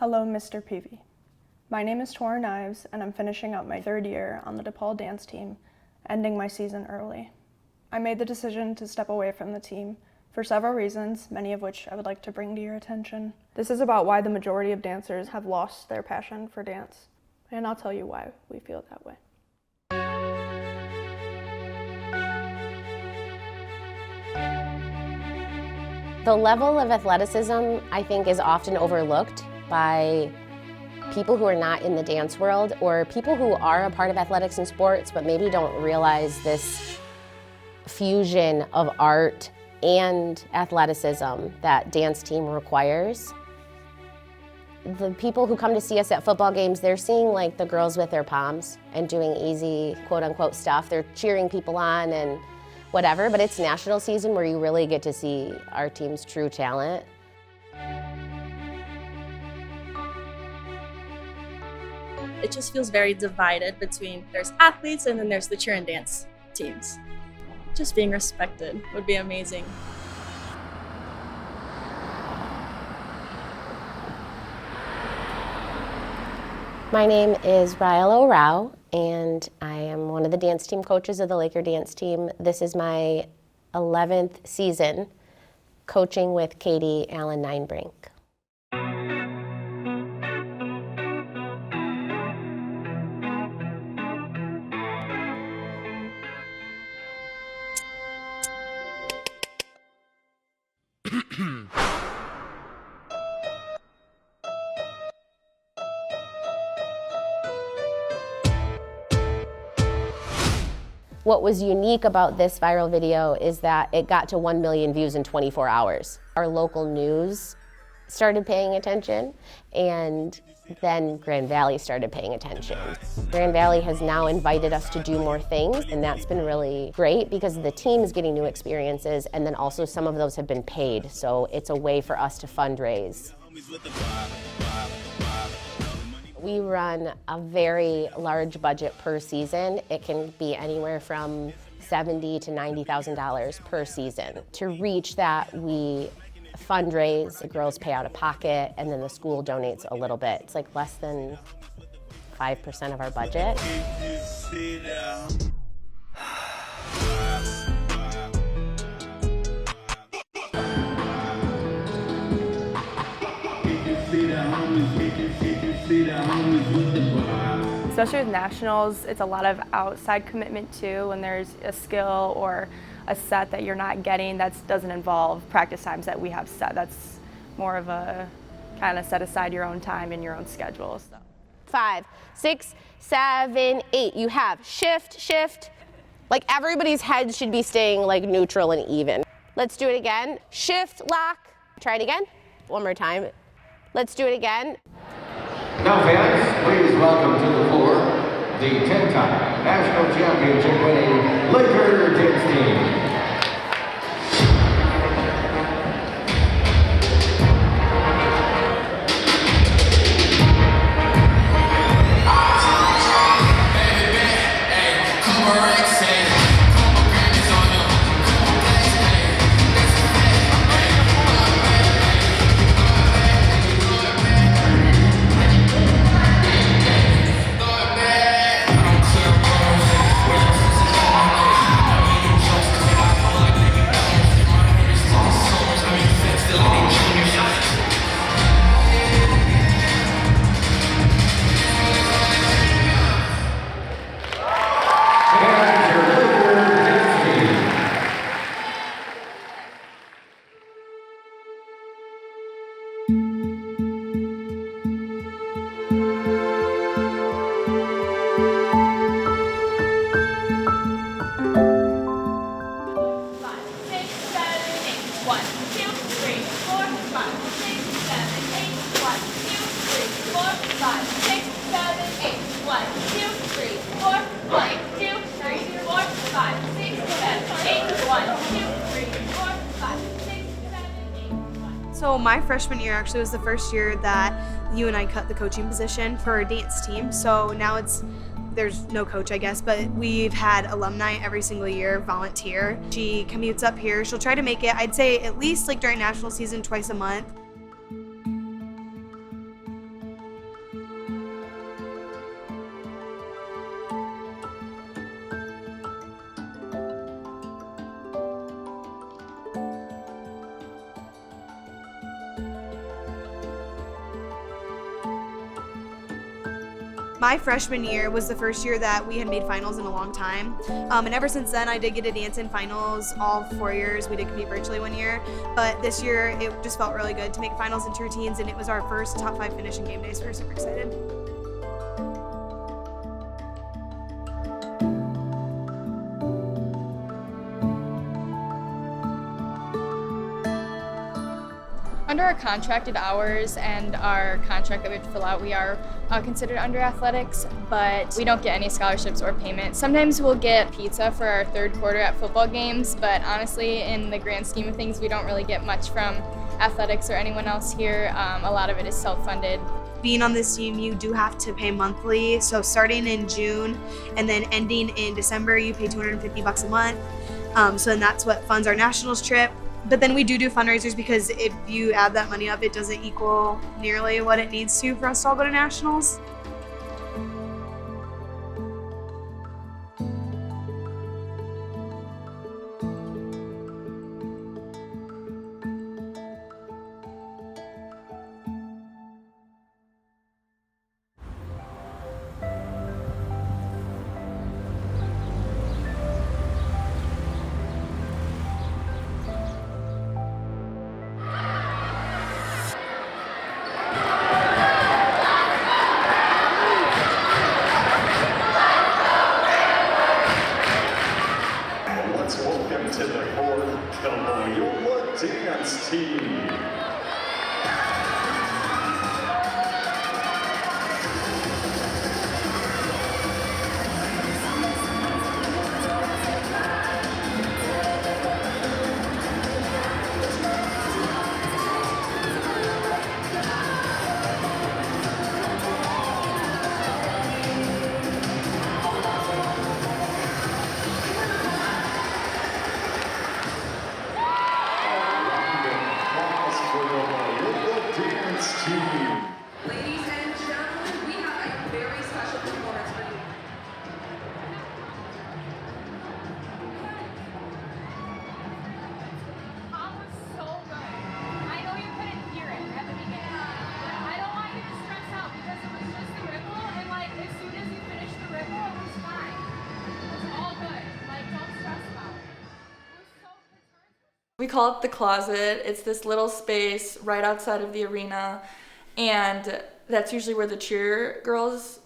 Hello, Mr. Peavy. My name is Torin Ives, and I'm finishing up my 3rd year on the DePaul dance team, ending my season early. I made the decision to step away from the team for several reasons, many of which I would like to bring to your attention. This is about why the majority of dancers have lost their passion for dance, and I'll tell you why we feel that way. The level of athleticism, I think, is often overlooked by people who are not in the dance world, or people who are a part of athletics and sports but maybe don't realize this fusion of art and athleticism that dance team requires. The people who come to see us at football games, they're seeing like the girls with their palms and doing easy quote unquote stuff. They're cheering people on and whatever, but it's national season where you really get to see our team's true talent. It just feels very divided between there's athletes and then there's the cheer and dance teams. Just being respected would be amazing. My name is Rael Rao, and I am one of the dance team coaches of the Laker dance team. This is my 11th season coaching with Katie Allen Ninebrink. What was unique about this viral video is that it got to 1 million views in 24 hours. Our local news started paying attention, and then Grand Valley started paying attention. Grand Valley has now invited us to do more things, and that's been really great because the team is getting new experiences, and then also some of those have been paid, so it's a way for us to fundraise. We run a very large budget per season. It can be anywhere from $70,000 to $90,000 per season. To reach that, we fundraise, the girls pay out of pocket, and then the school donates a little bit. It's like less than 5% of our budget. Especially with nationals, it's a lot of outside commitment too, when there's a skill or a set that you're not getting that doesn't involve practice times that we have set. That's more of a kind of set aside your own time in your own schedule. So. 5, 6, 7, 8. You have shift, shift. Like everybody's head should be staying like neutral and even. Let's do it again. Shift, lock. Try it again. One more time. Let's do it again. Now fans, please welcome to the floor the 10-time national championship winning Laker dance team. So my freshman year actually was the first year that you and I cut the coaching position for our dance team. So now there's no coach, I guess, but we've had alumni every single year volunteer. She commutes up here. She'll try to make it, I'd say at least like during national season, twice a month. My freshman year was the first year that we had made finals in a long time. And ever since then, I did get to dance in finals all 4 years. We did compete virtually 1 year. But this year, it just felt really good to make finals into routines, and it was our first top 5 finish in game days. We were super excited. Under our contracted hours and our contract that we have to fill out, we are considered under athletics, but we don't get any scholarships or payment. Sometimes we'll get pizza for our third quarter at football games, but honestly, in the grand scheme of things, we don't really get much from athletics or anyone else here. A lot of it is self-funded. Being on this team, you do have to pay monthly. So starting in June and then ending in December, you pay $250 a month. So then that's what funds our nationals trip. But then we do fundraisers because if you add that money up, it doesn't equal nearly what it needs to for us to all go to nationals. Welcome to the fourth Collegiate dance team. Ladies and gentlemen, we have a very special performance for you. That was so good. I know you couldn't hear it at the beginning, but I don't want you to stress out because it was just the ripple, and like as soon as you finished the ripple, it was fine. It was all good. Like don't stress about it. It was so good. We call it the closet. It's this little space right outside of the arena, and that's usually where the cheer girls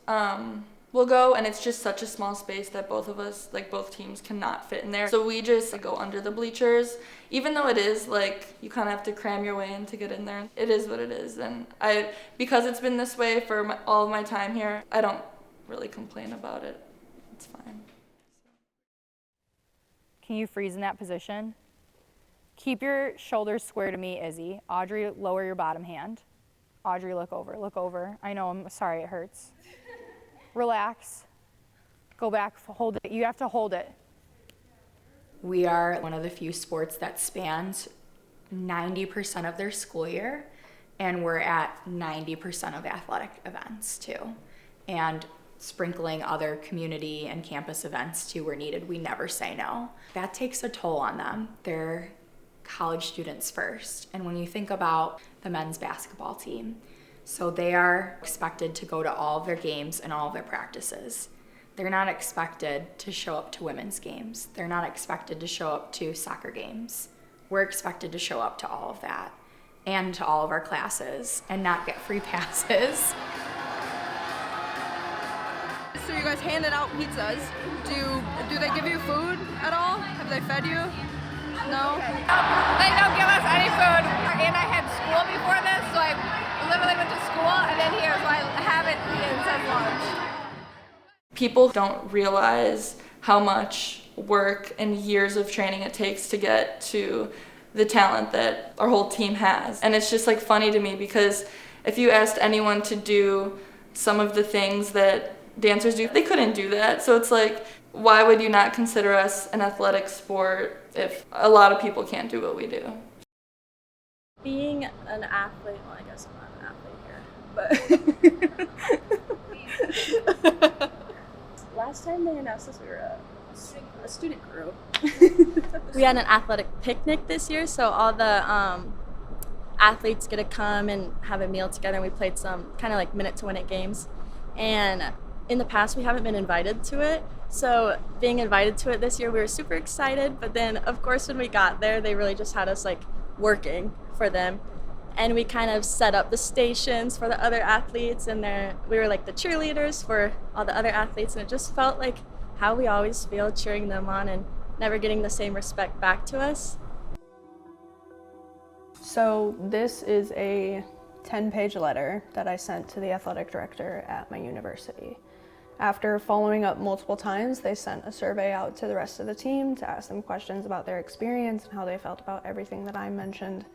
will go, and it's just such a small space that both of us, like both teams, cannot fit in there. So we just go under the bleachers, even though it is like you kind of have to cram your way in to get in there. It is what it is, and because it's been this way for all of my time here, I don't really complain about it. It's fine. Can you freeze in that position? Keep your shoulders square to me, Izzy. Audrey, lower your bottom hand. Audrey, look over, look over. I know, I'm sorry, it hurts. Relax. Go back, hold it. You have to hold it. We are one of the few sports that spans 90% of their school year, and we're at 90% of athletic events too. And sprinkling other community and campus events too where needed. We never say no. That takes a toll on them. They're college students first. And when you think about the men's basketball team, so they are expected to go to all of their games and all of their practices. They're not expected to show up to women's games. They're not expected to show up to soccer games. We're expected to show up to all of that and to all of our classes and not get free passes. So you guys handed out pizzas. Do they give you food at all? Have they fed you? No? They don't give us any food. And I had school before this, so I literally went to school and then here, so I haven't eaten since lunch. People don't realize how much work and years of training it takes to get to the talent that our whole team has. And it's just like funny to me because if you asked anyone to do some of the things that dancers do, they couldn't do that. So it's like, why would you not consider us an athletic sport if a lot of people can't do what we do? Being an athlete, well, I guess I'm not an athlete here, but last time they announced this, we were a student group. We had an athletic picnic this year, so all the athletes get to come and have a meal together, and we played some kind of like minute to win it games. And in the past we haven't been invited to it. So being invited to it this year, we were super excited. But then, of course, when we got there, they really just had us like working for them. And we kind of set up the stations for the other athletes, and we were like the cheerleaders for all the other athletes. And it just felt like how we always feel cheering them on and never getting the same respect back to us. So this is a 10-page letter that I sent to the athletic director at my university. After following up multiple times, they sent a survey out to the rest of the team to ask them questions about their experience and how they felt about everything that I mentioned.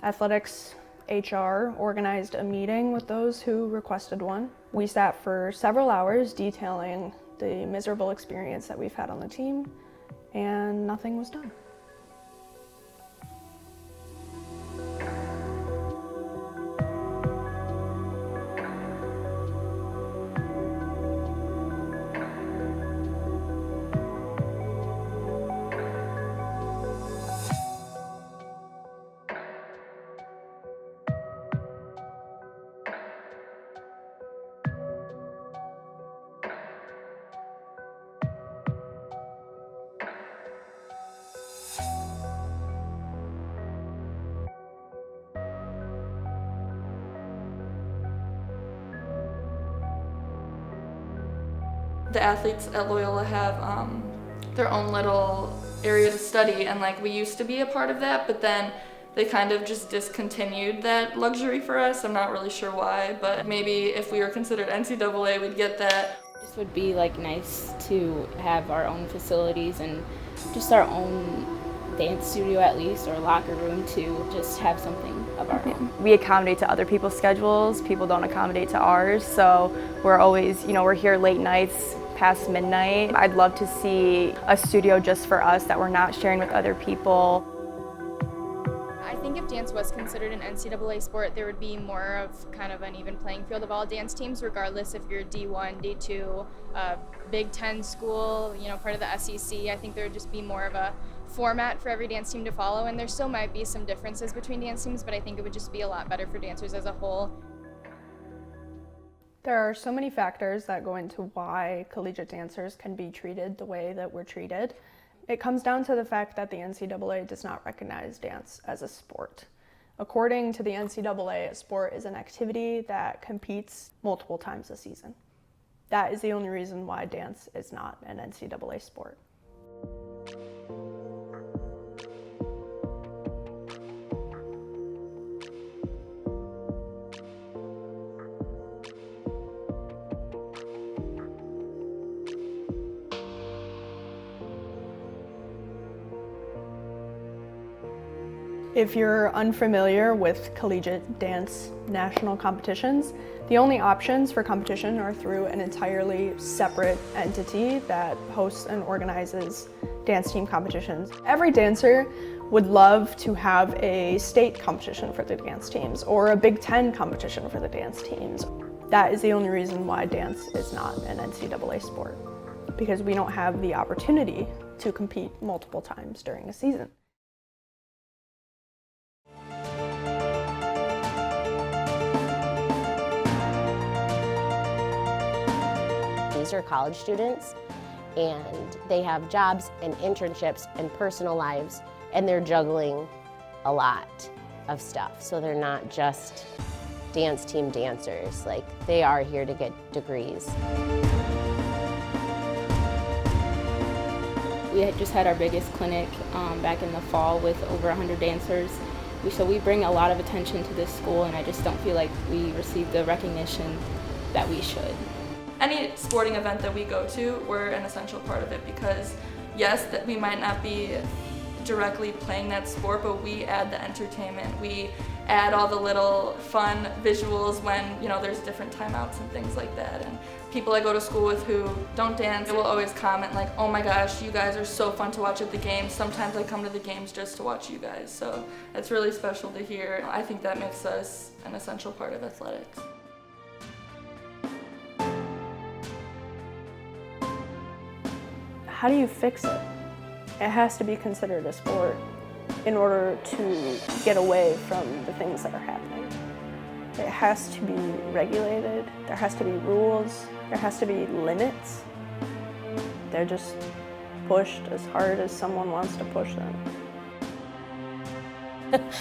Athletics HR organized a meeting with those who requested one. We sat for several hours detailing the miserable experience that we've had on the team, and nothing was done. The athletes at Loyola have their own little area to study, and like we used to be a part of that, but then they kind of just discontinued that luxury for us. I'm not really sure why, but maybe if we were considered NCAA, we'd get that. This would be like nice to have our own facilities and just our own dance studio at least, or locker room, to just have something of our own. We accommodate to other people's schedules, people don't accommodate to ours, so we're always, we're here late nights, past midnight. I'd love to see a studio just for us that we're not sharing with other people. I think if dance was considered an NCAA sport, there would be more of kind of an even playing field of all dance teams, regardless if you're D1, D2, Big Ten school, part of the SEC. I think there would just be more of a format for every dance team to follow, and there still might be some differences between dance teams, but I think it would just be a lot better for dancers as a whole. There are so many factors that go into why collegiate dancers can be treated the way that we're treated. It comes down to the fact that the NCAA does not recognize dance as a sport. According to the NCAA, a sport is an activity that competes multiple times a season. That is the only reason why dance is not an NCAA sport. If you're unfamiliar with collegiate dance national competitions, the only options for competition are through an entirely separate entity that hosts and organizes dance team competitions. Every dancer would love to have a state competition for the dance teams or a Big Ten competition for the dance teams. That is the only reason why dance is not an NCAA sport, because we don't have the opportunity to compete multiple times during a season. These are college students, and they have jobs and internships and personal lives, and they're juggling a lot of stuff. So they're not just dance team dancers. Like, they are here to get degrees. We had just had our biggest clinic back in the fall with over 100 dancers. So we bring a lot of attention to this school, and I just don't feel like we receive the recognition that we should. Any sporting event that we go to, we're an essential part of it, because yes, that we might not be directly playing that sport, but we add the entertainment. We add all the little fun visuals when, there's different timeouts and things like that. And people I go to school with who don't dance, they will always comment like, oh my gosh, you guys are so fun to watch at the games. Sometimes I come to the games just to watch you guys. So it's really special to hear. I think that makes us an essential part of athletics. How do you fix it? It has to be considered a sport in order to get away from the things that are happening. It has to be regulated, there has to be rules, there has to be limits. They're just pushed as hard as someone wants to push them.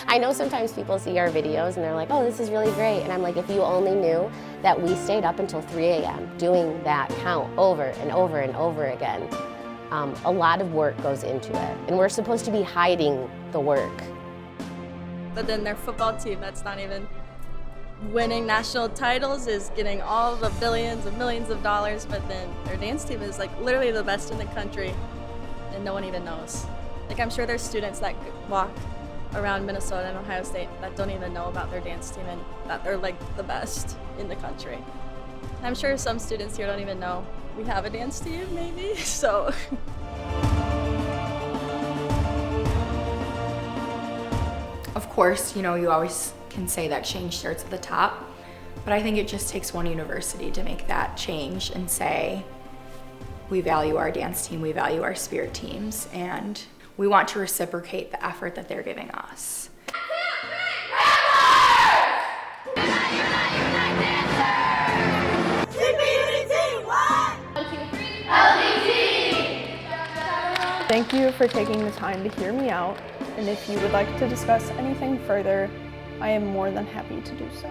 I know sometimes people see our videos and they're like, oh, this is really great. And I'm like, if you only knew that we stayed up until 3 a.m. doing that count over and over and over again. A lot of work goes into it. And we're supposed to be hiding the work. But then their football team that's not even winning national titles is getting all the billions and millions of dollars, but then their dance team is like literally the best in the country and no one even knows. Like I'm sure there's students that walk around Minnesota and Ohio State that don't even know about their dance team and that they're like the best in the country. I'm sure some students here don't even know we have a dance team maybe, so. Of course, you always can say that change starts at the top, but I think it just takes one university to make that change and say, we value our dance team, we value our spirit teams, and we want to reciprocate the effort that they're giving us. Thank you for taking the time to hear me out, and if you would like to discuss anything further, I am more than happy to do so.